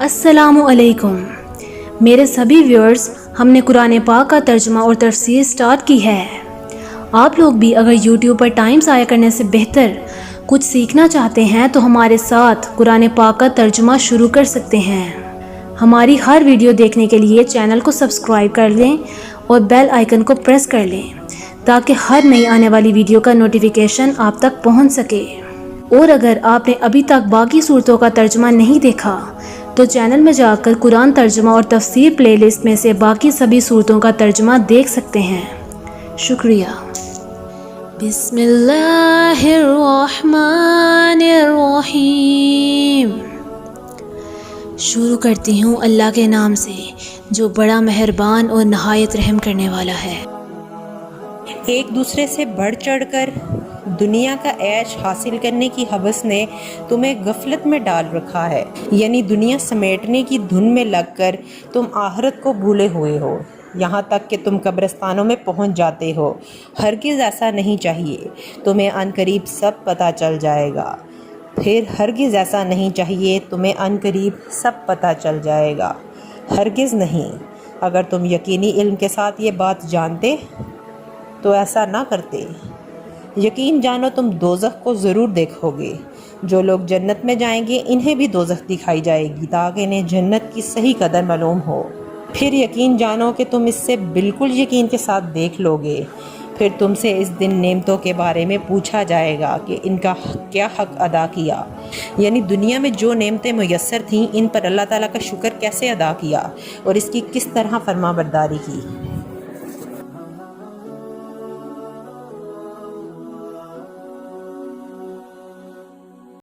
السلام علیکم میرے سبھی ویورز، ہم نے قرآن پاک کا ترجمہ اور تفسیر سٹارٹ کی ہے۔ آپ لوگ بھی اگر یوٹیوب پر ٹائم ضائع کرنے سے بہتر کچھ سیکھنا چاہتے ہیں تو ہمارے ساتھ قرآن پاک کا ترجمہ شروع کر سکتے ہیں۔ ہماری ہر ویڈیو دیکھنے کے لیے چینل کو سبسکرائب کر لیں اور بیل آئیکن کو پریس کر لیں تاکہ ہر نئی آنے والی ویڈیو کا نوٹیفیکیشن آپ تک پہنچ سکے۔ اور اگر آپ نے ابھی تک باقی صورتوں کا ترجمہ نہیں دیکھا تو چینل میں جا کر قرآن ترجمہ اور تفسیر پلے لسٹ میں سے باقی سبھی صورتوں کا ترجمہ دیکھ سکتے ہیں۔ شکریہ۔ بسم اللہ الرحمن الرحیم۔ شروع کرتی ہوں اللہ کے نام سے جو بڑا مہربان اور نہایت رحم کرنے والا ہے۔ ایک دوسرے سے بڑھ چڑھ کر دنیا کا عیش حاصل کرنے کی ہوس نے تمہیں غفلت میں ڈال رکھا ہے، یعنی دنیا سمیٹنے کی دھن میں لگ کر تم آخرت کو بھولے ہوئے ہو، یہاں تک کہ تم قبرستانوں میں پہنچ جاتے ہو۔ ہرگز ایسا نہیں چاہیے، تمہیں عنقریب سب پتہ چل جائے گا۔ پھر ہرگز ایسا نہیں چاہیے، تمہیں عنقریب سب پتہ چل جائے گا۔ ہرگز نہیں، اگر تم یقینی علم کے ساتھ یہ بات جانتے تو ایسا نہ کرتے۔ یقین جانو تم دوزخ کو ضرور دیکھو گے۔ جو لوگ جنت میں جائیں گے انہیں بھی دوزخ دکھائی جائے گی تاکہ انہیں جنت کی صحیح قدر معلوم ہو۔ پھر یقین جانو کہ تم اس سے بالکل یقین کے ساتھ دیکھ لو گے۔ پھر تم سے اس دن نعمتوں کے بارے میں پوچھا جائے گا کہ ان کا کیا حق ادا کیا، یعنی دنیا میں جو نعمتیں میسر تھیں ان پر اللہ تعالیٰ کا شکر کیسے ادا کیا اور اس کی کس طرح فرما برداری کی۔